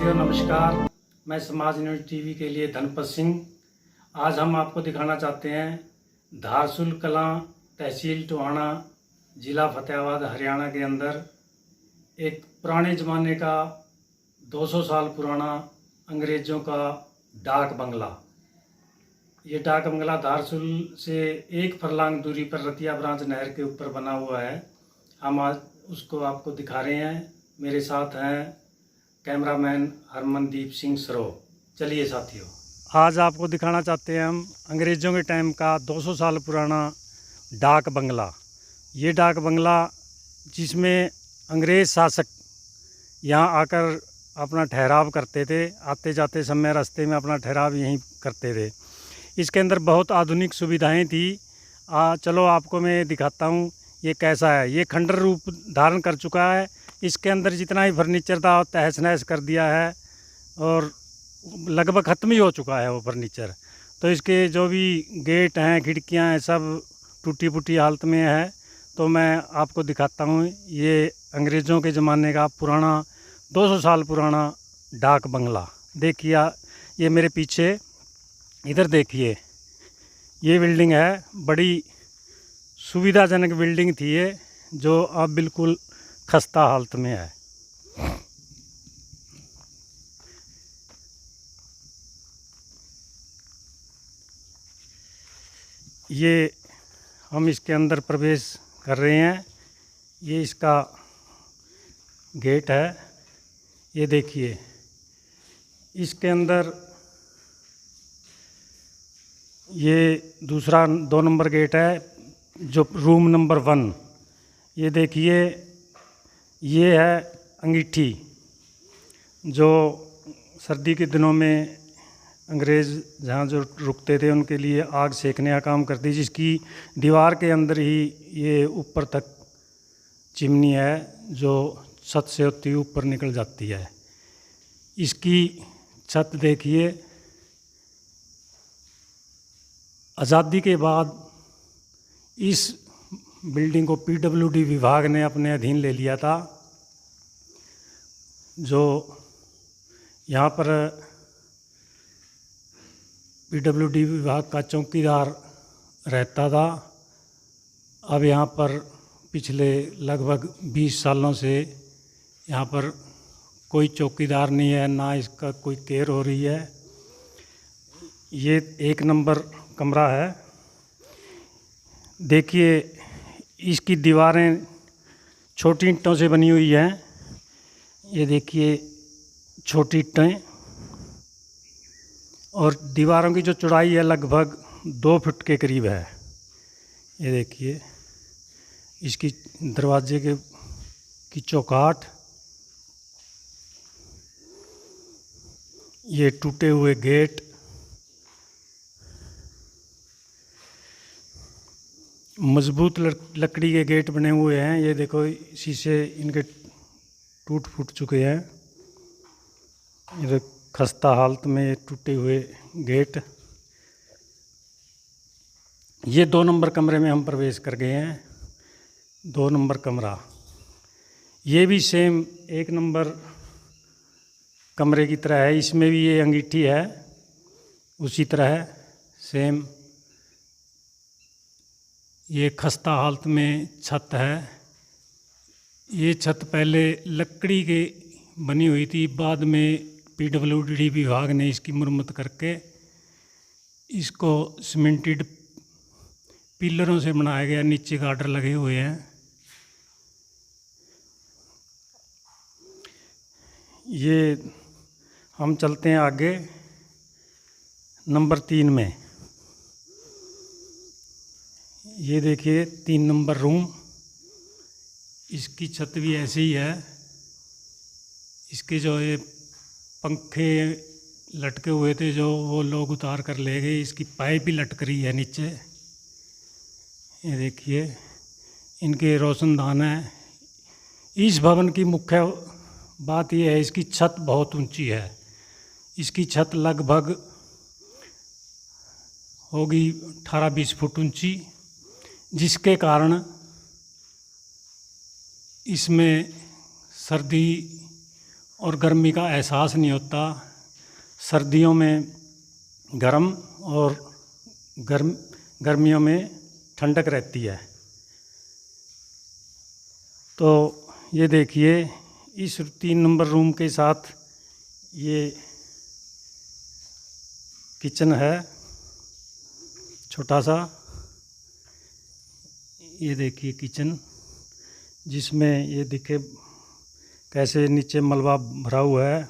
साथियों नमस्कार। मैं समाज न्यूज टीवी के लिए धनपत सिंह। आज हम आपको दिखाना चाहते हैं धारसूल कलां, तहसील टोहाना, ज़िला फतेहाबाद, हरियाणा के अंदर एक पुराने ज़माने का 200 साल पुराना अंग्रेज़ों का डाक बंगला। ये डाक बंगला धारसूल से एक फरलांग दूरी पर रतिया ब्रांच नहर के ऊपर बना हुआ है। हम आज उसको आपको दिखा रहे हैं। मेरे साथ हैं कैमरामैन हरमनदीप सिंह सरो। चलिए साथियों, आज आपको दिखाना चाहते हैं हम अंग्रेज़ों के टाइम का 200 साल पुराना डाक बंगला। ये डाक बंगला जिसमें अंग्रेज़ शासक यहाँ आकर अपना ठहराव करते थे, आते जाते समय रास्ते में अपना ठहराव यहीं करते थे। इसके अंदर बहुत आधुनिक सुविधाएं थी। चलो आपको मैं दिखाता हूँ ये कैसा है। ये खंडर रूप धारण कर चुका है। इसके अंदर जितना ही फर्नीचर था तहस नहस कर दिया है और लगभग ख़त्म ही हो चुका है वो फर्नीचर। तो इसके जो भी गेट हैं, खिड़कियां हैं, सब टूटी फूटी हालत में है। तो मैं आपको दिखाता हूँ ये अंग्रेज़ों के ज़माने का पुराना 200 साल पुराना डाक बंगला। देखिए ये मेरे पीछे, इधर देखिए, ये बिल्डिंग है। बड़ी सुविधाजनक बिल्डिंग थी ये, जो अब बिल्कुल खस्ता हालत में है। ये हम इसके अंदर प्रवेश कर रहे हैं। ये इसका गेट है। ये देखिए, इसके अंदर ये दूसरा 2 नंबर गेट है, जो रूम नंबर 1। ये देखिए, ये है अंगीठी, जो सर्दी के दिनों में अंग्रेज़ जहाँ जो रुकते थे उनके लिए आग सेकने का काम करती, जिसकी दीवार के अंदर ही ये ऊपर तक चिमनी है, जो छत से होती हुई ऊपर निकल जाती है। इसकी छत देखिए, आज़ादी के बाद इस बिल्डिंग को पीडब्ल्यूडी विभाग ने अपने अधीन ले लिया था। जो यहाँ पर पीडब्ल्यूडी विभाग का चौकीदार रहता था। अब यहाँ पर पिछले लगभग 20 सालों से यहाँ पर कोई चौकीदार नहीं है, ना इसका कोई केयर हो रही है। ये 1 नंबर कमरा है। देखिए, इसकी दीवारें छोटी ईंटों से बनी हुई हैं। ये देखिए, छोटी ईंटें, और दीवारों की जो चौड़ाई है लगभग 2 फुट के करीब है। ये देखिए, इसकी दरवाजे की चौकाट, ये टूटे हुए गेट, मजबूत लकड़ी के गेट बने हुए हैं। ये देखो, शीशे इनके टूट फूट चुके हैं। इधर खस्ता हालत में टूटे हुए गेट। ये 2 नंबर कमरे में हम प्रवेश कर गए हैं। 2 नंबर कमरा, ये भी सेम 1 नंबर कमरे की तरह है। इसमें भी ये अंगीठी है, उसी तरह सेम। ये खस्ता हालत में छत है। ये छत पहले लकड़ी के बनी हुई थी, बाद में पीडब्ल्यूडी विभाग ने इसकी मुरम्मत करके इसको सीमेंटेड पिलरों से बनाया गया। नीचे गार्डर लगे हुए हैं। ये हम चलते हैं आगे नंबर 3 में। ये देखिए, 3 नंबर रूम। इसकी छत भी ऐसे ही है। इसके जो ये पंखे लटके हुए थे, जो वो लोग उतार कर ले गए। इसकी पाइप भी लटक रही है नीचे। ये देखिए, इनके रोशनदान है। इस भवन की मुख्य बात यह है, इसकी छत बहुत ऊंची है। इसकी छत लगभग होगी 18-20 फुट ऊंची, जिसके कारण इसमें सर्दी और गर्मी का एहसास नहीं होता। सर्दियों में गर्म और गर्मियों में ठंडक रहती है। तो ये देखिए, इस 3 नंबर रूम के साथ ये किचन है छोटा सा। ये देखिए किचन, जिसमें ये दिखे कैसे नीचे मलबा भरा हुआ है।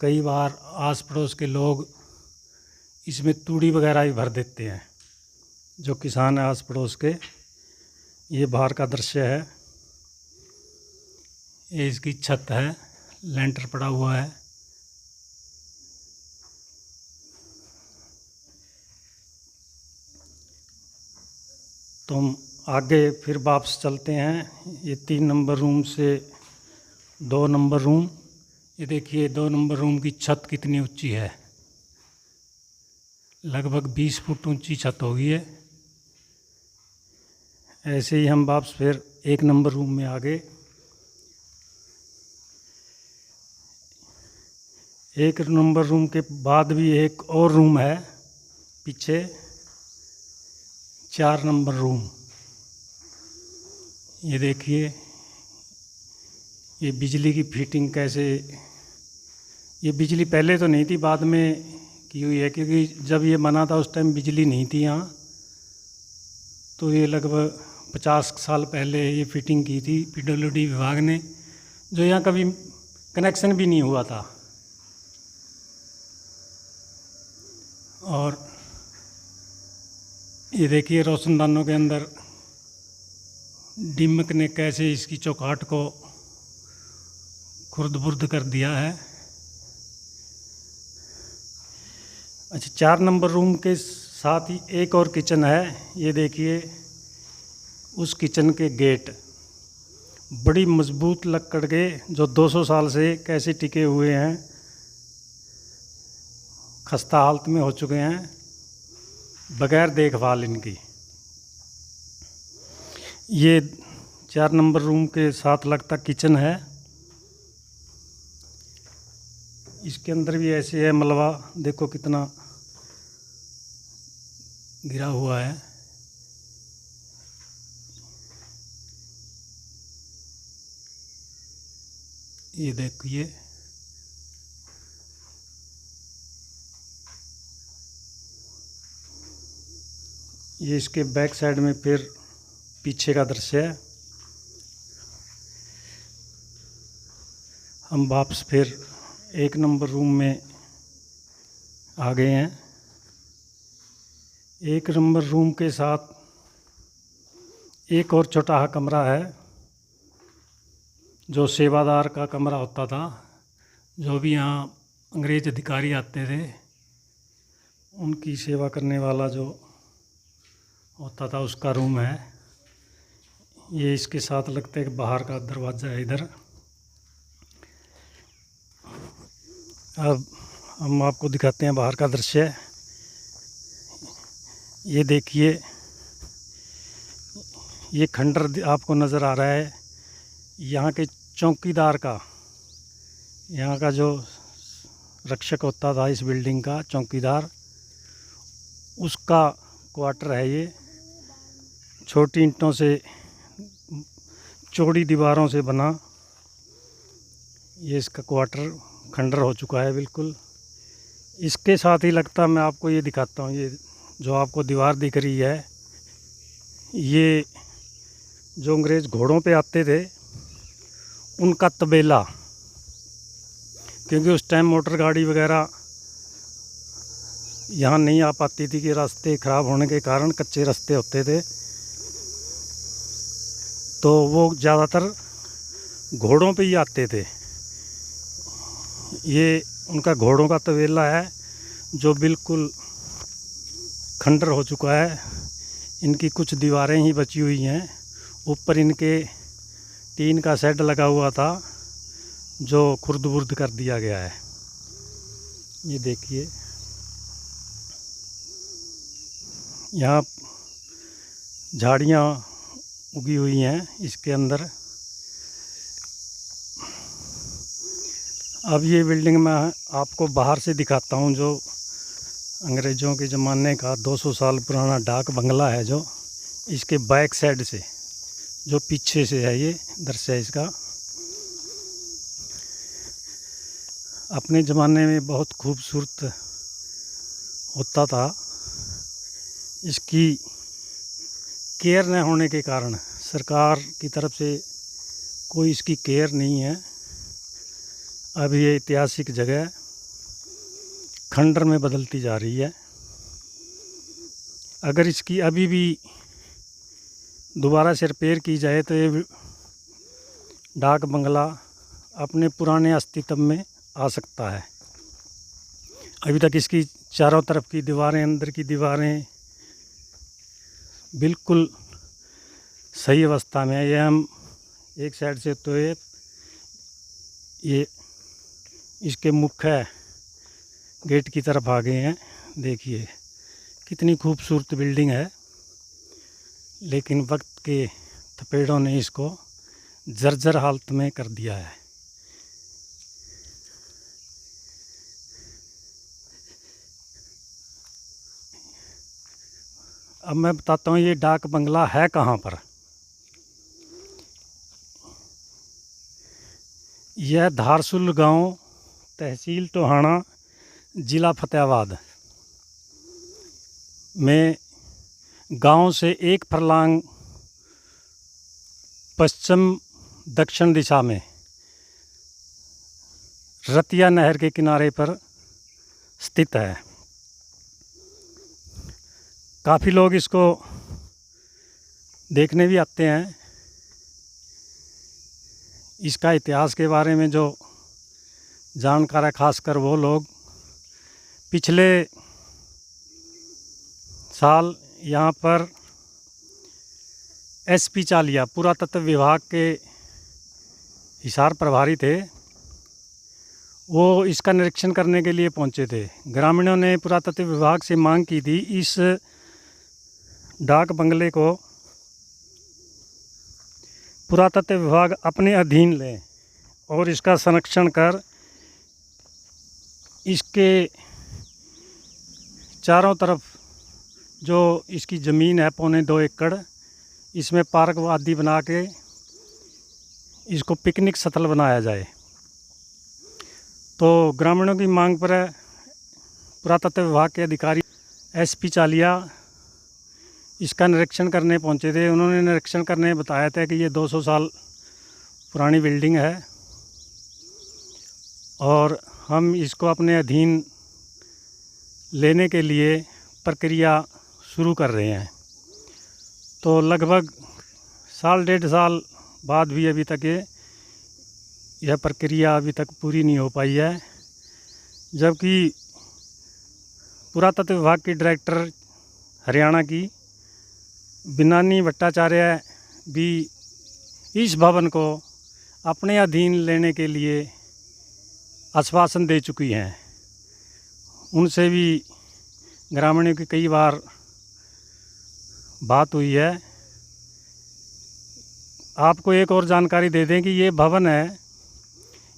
कई बार आस पड़ोस के लोग इसमें तूड़ी वगैरह भी भर देते हैं, जो किसान है आस पड़ोस के। ये बाहर का दृश्य है। ये इसकी छत है, लेंटर पड़ा हुआ है। तो हम आगे फिर वापस चलते हैं। ये 3 नंबर रूम से 2 नंबर रूम। ये देखिए 2 नंबर रूम की छत कितनी ऊंची है, लगभग 20 फुट ऊंची छत होगी है। ऐसे ही हम वापस फिर 1 नंबर रूम में आ गए। 1 नंबर रूम के बाद भी एक और रूम है पीछे, 4 नंबर रूम। ये देखिए, ये बिजली की फिटिंग कैसे, ये बिजली पहले तो नहीं थी, बाद में की हुई है, क्योंकि जब ये बना था उस टाइम बिजली नहीं थी यहाँ। तो ये लगभग 50 साल पहले ये फिटिंग की थी PWD विभाग ने, जो यहाँ कभी कनेक्शन भी नहीं हुआ था। और ये देखिए रोशनदानों के अंदर दीमक ने कैसे इसकी चौकाट को खुर्द-बुर्द कर दिया है। अच्छा, 4 नंबर रूम के साथ ही एक और किचन है। ये देखिए, उस किचन के गेट बड़ी मजबूत लकड़ के, जो 200 साल से कैसे टिके हुए हैं, खस्ता हालत में हो चुके हैं बगैर देखभाल इनकी। ये 4 नंबर रूम के साथ लगता किचन है। इसके अंदर भी ऐसे है मलबा, देखो कितना गिरा हुआ है। ये देखिए, ये इसके बैक साइड में फिर पीछे का दृश्य है। हम वापस फिर 1 नंबर रूम में आ गए हैं। 1 नंबर रूम के साथ एक और छोटा सा कमरा है, जो सेवादार का कमरा होता था। जो भी यहाँ अंग्रेज अधिकारी आते थे, उनकी सेवा करने वाला जो होता था, उसका रूम है। ये इसके साथ लगता है कि बाहर का दरवाज़ा है इधर। अब हम आपको दिखाते हैं बाहर का दृश्य। ये देखिए, ये खंडर आपको नज़र आ रहा है यहाँ के चौकीदार का। यहाँ का जो रक्षक होता था इस बिल्डिंग का, चौकीदार, उसका क्वार्टर है ये। छोटी ईंटों से, चौड़ी दीवारों से बना ये इसका क्वार्टर खंडर हो चुका है बिल्कुल। इसके साथ ही लगता, मैं आपको ये दिखाता हूँ, ये जो आपको दीवार दिख रही है, ये जो अंग्रेज़ घोड़ों पे आते थे उनका तबेला। क्योंकि उस टाइम मोटर गाड़ी वगैरह यहाँ नहीं आ पाती थी, कि रास्ते ख़राब होने के कारण कच्चे रास्ते होते थे, तो वो ज़्यादातर घोड़ों पे ही आते थे। ये उनका घोड़ों का तबेला है, जो बिल्कुल खंडर हो चुका है। इनकी कुछ दीवारें ही बची हुई हैं। ऊपर इनके टीन का शेड लगा हुआ था, जो खुर्द-बुर्द कर दिया गया है। ये देखिए, यहाँ झाड़ियाँ उगी हुई हैं इसके अंदर। अब ये बिल्डिंग मैं आपको बाहर से दिखाता हूँ, जो अंग्रेज़ों के ज़माने का 200 साल पुराना डाक बंगला है। जो इसके बैक साइड से, जो पीछे से है, ये दृश्य है इसका। अपने ज़माने में बहुत खूबसूरत होता था। इसकी केयर न होने के कारण सरकार की तरफ से कोई इसकी केयर नहीं है। अब ये ऐतिहासिक जगह खंडर में बदलती जा रही है। अगर इसकी अभी भी दोबारा से रिपेयर की जाए तो ये डाक बंगला अपने पुराने अस्तित्व में आ सकता है। अभी तक इसकी चारों तरफ की दीवारें, अंदर की दीवारें बिल्कुल सही अवस्था में है। ये हम एक साइड से तो ये इसके मुख्य गेट की तरफ आ गए हैं। देखिए कितनी खूबसूरत बिल्डिंग है, लेकिन वक्त के थपेड़ों ने इसको जर्जर हालत में कर दिया है। अब मैं बताता हूँ ये डाक बंगला है कहाँ पर। यह धारसुल गांव, तहसील टोहाना, ज़िला फतेहाबाद में गांव से एक फरलांग पश्चिम दक्षिण दिशा में रतिया नहर के किनारे पर स्थित है। काफ़ी लोग इसको देखने भी आते हैं। इसका इतिहास के बारे में जो जानकार है, खासकर वो लोग, पिछले साल यहाँ पर एसपी चालिया, पुरातत्व विभाग के हिसार प्रभारी थे, वो इसका निरीक्षण करने के लिए पहुँचे थे। ग्रामीणों ने पुरातत्व विभाग से मांग की थी इस डाक बंगले को पुरातत्व विभाग अपने अधीन ले और इसका संरक्षण कर इसके चारों तरफ जो इसकी ज़मीन है 2.25 एकड़, इसमें पार्क आदि बना के इसको पिकनिक स्थल बनाया जाए। तो ग्रामीणों की मांग पर पुरातत्व विभाग के अधिकारी एसपी चालिया इसका निरीक्षण करने पहुंचे थे। उन्होंने निरीक्षण करने बताया था कि ये 200 साल पुरानी बिल्डिंग है और हम इसको अपने अधीन लेने के लिए प्रक्रिया शुरू कर रहे हैं। तो लगभग 1.5 साल बाद भी अभी तक यह प्रक्रिया अभी तक पूरी नहीं हो पाई है, जबकि पुरातत्व विभाग की डायरेक्टर हरियाणा की बिनानी भट्टाचार्य भी इस भवन को अपने अधीन लेने के लिए आश्वासन दे चुकी हैं। उनसे भी ग्रामीणों की कई बार बात हुई है। आपको एक और जानकारी दे दें कि ये भवन है,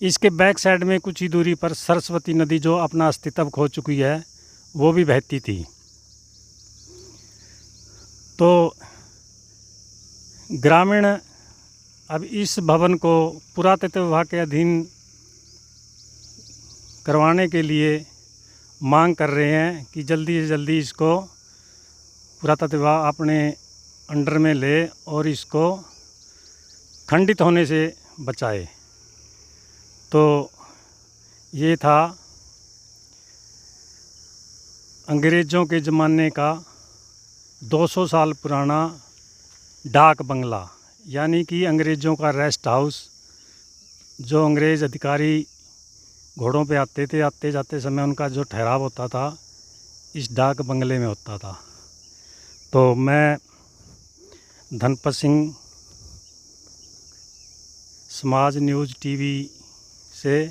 इसके बैक साइड में कुछ ही दूरी पर सरस्वती नदी, जो अपना अस्तित्व खो चुकी है, वो भी बहती थी। तो ग्रामीण अब इस भवन को पुरातत्व विभाग के अधीन करवाने के लिए मांग कर रहे हैं कि जल्दी से जल्दी इसको पुरातत्व विभाग अपने अंडर में ले और इसको खंडित होने से बचाए। तो ये था अंग्रेज़ों के ज़माने का 200 साल पुराना डाक बंगला, यानी कि अंग्रेज़ों का रेस्ट हाउस। जो अंग्रेज़ अधिकारी घोड़ों पे आते थे, आते जाते समय उनका जो ठहराव होता था इस डाक बंगले में होता था। तो मैं धनपत सिंह, समाज न्यूज़ टीवी से